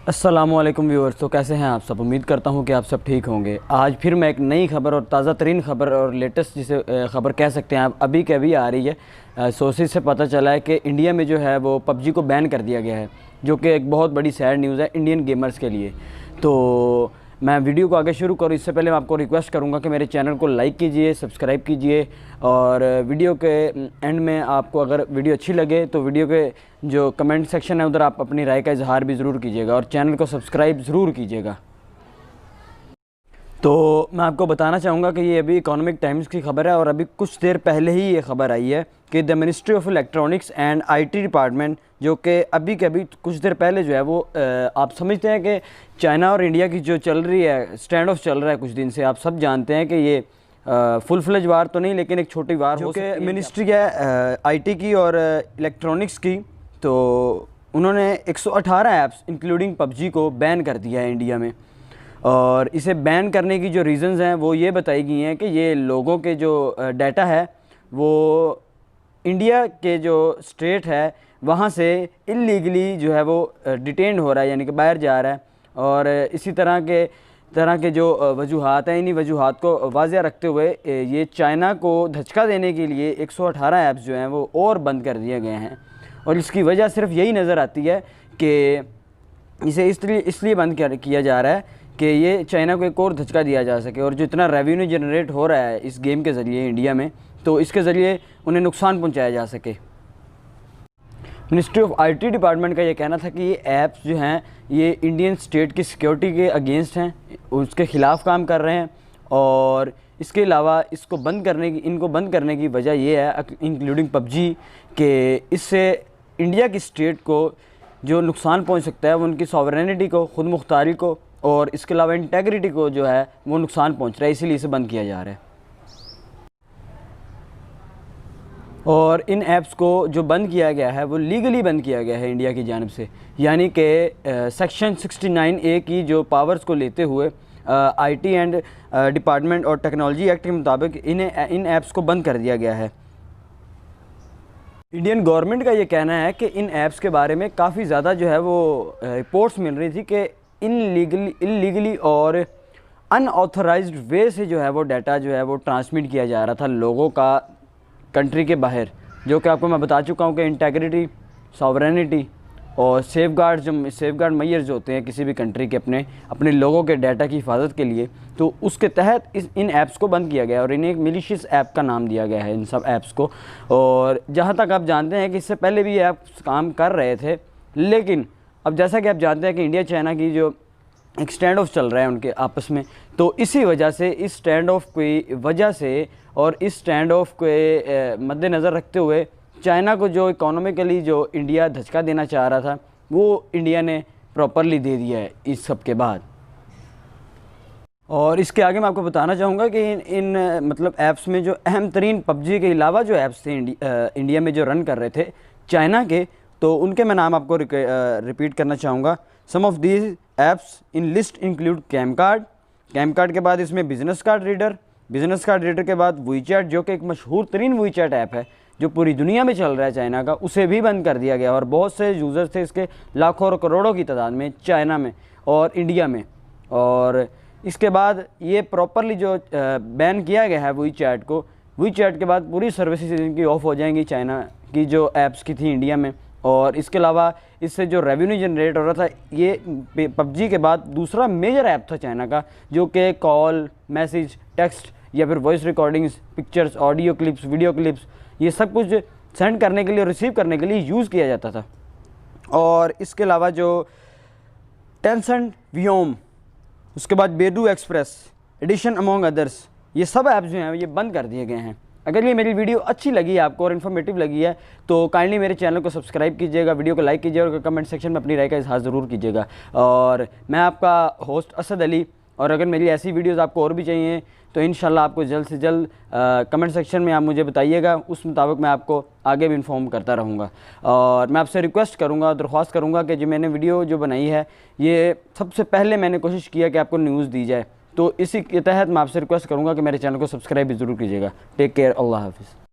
अस्सलामुअलैकुम व्यूअर्स। तो कैसे हैं आप सब? उम्मीद करता हूं कि आप सब ठीक होंगे। आज फिर मैं एक नई खबर और ताज़ा तरीन खबर और लेटेस्ट जिसे खबर कह सकते हैं आप, अभी के अभी आ रही है। सोर्सेज से पता चला है कि इंडिया में जो है वो पबजी को बैन कर दिया गया है, जो कि एक बहुत बड़ी सैड न्यूज़ है इंडियन गेमर्स के लिए। तो मैं वीडियो को आगे शुरू करूँ इससे पहले मैं आपको रिक्वेस्ट करूंगा कि मेरे चैनल को लाइक कीजिए, सब्सक्राइब कीजिए और वीडियो के एंड में आपको अगर वीडियो अच्छी लगे तो वीडियो के जो कमेंट सेक्शन है उधर आप अपनी राय का इजहार भी ज़रूर कीजिएगा और चैनल को सब्सक्राइब ज़रूर कीजिएगा। तो मैं आपको बताना चाहूँगा कि ये अभी इकोनॉमिक टाइम्स की खबर है और अभी कुछ देर पहले ही ये खबर आई है कि the ministry of electronics and IT department, जो कि अभी के अभी कुछ देर पहले जो है वो आप समझते हैं कि चाइना और इंडिया की जो चल रही है स्टैंड ऑफ चल रहा है कुछ दिन से, आप सब जानते हैं कि ये फुल फ्लेज वार तो नहीं लेकिन एक छोटी वार हो सकती है। मिनिस्ट्री है आईटी की और इलेक्ट्रॉनिक्स की, तो उन्होंने 118 ऐप्स इंक्लूडिंग पबजी को बैन कर दिया है इंडिया में। और इसे बैन करने की जो रीज़न्स हैं वो ये बताई गई हैं कि ये लोगों के जो डाटा है वो इंडिया के जो स्टेट है वहाँ से इल्लीगली जो है वो डिटेन हो रहा है, यानी कि बाहर जा रहा है। और इसी तरह के जो वजूहात हैं, इन्हीं वजूहात को वाज़िया रखते हुए ये चाइना को धचका देने के लिए 118 ऐप्स जो हैं वो और बंद कर दिए गए हैं। और इसकी वजह सिर्फ यही नज़र आती है कि इसे इसलिए बंद किया जा रहा है कि ये चाइना को एक और धचका दिया जा सके। और जो इतना रेवेन्यू जनरेट हो रहा है इस गेम के ज़रिए इंडिया में, तो इसके ज़रिए उन्हें नुकसान पहुंचाया जा सके। मिनिस्ट्री ऑफ आईटी डिपार्टमेंट का ये कहना था कि ये ऐप्स जो हैं ये इंडियन स्टेट की सिक्योरिटी के अगेंस्ट हैं, उसके ख़िलाफ़ काम कर रहे हैं। और इसके अलावा इनको बंद करने की वजह ये है, इंक्लूडिंग पबजी, कि इससे इंडिया की स्टेट को जो नुकसान पहुँच सकता है वो उनकी सॉवरेनिटी को, खुद मुख्तारी को और इसके अलावा इंटेग्रिटी को जो है वो नुकसान पहुंच रहा है, इसीलिए इसे बंद किया जा रहा है। और इन ऐप्स को जो बंद किया गया है वो लीगली बंद किया गया है इंडिया की जानिब से, यानी कि सेक्शन 69A की जो पावर्स को लेते हुए आईटी एंड डिपार्टमेंट और टेक्नोलॉजी एक्ट के मुताबिक इन ऐप्स को बंद कर दिया गया है। इंडियन गवर्नमेंट का ये कहना है कि इन ऐप्स के बारे में काफ़ी ज़्यादा जो है वो रिपोर्ट्स मिल रही थी कि इल्लीगली और अनऑथराइज्ड वे से जो है वो डाटा जो है वो ट्रांसमिट किया जा रहा था लोगों का कंट्री के बाहर, जो कि आपको मैं बता चुका हूँ कि इंटेग्रिटी, सॉवरेनिटी और सेफगार्ड मेजर्स जो होते हैं किसी भी कंट्री के अपने लोगों के डाटा की हिफाजत के लिए, तो उसके तहत इन ऐप्स को बंद किया गया और इन्हें एक मिलिशियस ऐप का नाम दिया गया है इन सब ऐप्स को। और जहाँ तक आप जानते हैं कि इससे पहले भी ये ऐप्स काम कर रहे थे, लेकिन अब जैसा कि आप जानते हैं कि इंडिया चाइना की जो एक स्टैंड ऑफ चल रहा है उनके आपस में, तो इसी वजह से इस स्टैंड ऑफ की वजह से और इस स्टैंड ऑफ के मद्देनज़र रखते हुए चाइना को जो इकोनॉमिकली जो इंडिया धचका देना चाह रहा था वो इंडिया ने प्रॉपरली दे दिया है इस सब के बाद। और इसके आगे मैं आपको बताना चाहूँगा कि इन मतलब ऐप्स में जो अहम तरीन पबजी के अलावा जो ऐप्स थे इंडिया में जो रन कर रहे थे चाइना के, तो उनके मैं नाम आपको रिपीट करना चाहूँगा। Some of these apps in list include CamCard के बाद इसमें बिजनेस कार्ड रीडर के बाद वीचैट, जो कि एक मशहूर तरीन वीचैट ऐप है जो पूरी दुनिया में चल रहा है चाइना का, उसे भी बंद कर दिया गया। और बहुत से यूज़र्स थे इसके, लाखों और करोड़ों की तादाद में चाइना में और इंडिया में। और इसके बाद ये प्रॉपरली जो बैन किया गया है वीचैट के बाद पूरी सर्विसेज इनकी ऑफ हो जाएंगी चाइना की जो ऐप्स की थी इंडिया में। और इसके अलावा इससे जो रेवेन्यू जनरेट हो रहा था, ये पबजी के बाद दूसरा मेजर ऐप था चाइना का, जो कि कॉल, मैसेज, टेक्स्ट या फिर voice recordings, pictures, audio clips, video clips, ये सब कुछ सेंड करने के लिए और रिसीव करने के लिए यूज़ किया जाता था। और इसके अलावा जो टेंसेंट वियोम, उसके बाद बेडू एक्सप्रेस, एडिशन अमोंग अदर्स, ये सब ऐप्स जो हैं ये बंद कर दिए गए हैं। अगर ये मेरी वीडियो अच्छी लगी है आपको और इन्फॉर्मेटिव लगी है तो काइंडली मेरे चैनल को सब्सक्राइब कीजिएगा, वीडियो को लाइक कीजिएगा और कमेंट सेक्शन में अपनी राय का इजहार ज़रूर कीजिएगा। और मैं आपका होस्ट असद अली, और अगर मेरी ऐसी वीडियोस आपको और भी चाहिए तो इंशाल्लाह आपको जल्द से जल्द कमेंट सेक्शन में आप मुझे बताइएगा, उस मुताबिक मैं आपको आगे भी इन्फॉर्म करता रहूँगा। और मैं आपसे रिक्वेस्ट करूँगा, दरख्वास्त करूँगा कि जो मैंने वीडियो जो बनाई है ये सबसे पहले मैंने कोशिश किया कि आपको न्यूज़ दी जाए, तो इसी के तहत मैं आपसे रिक्वेस्ट करूँगा कि मेरे चैनल को सब्सक्राइब भी ज़रूर कीजिएगा। टेक केयर, अल्लाह हाफ़िज़।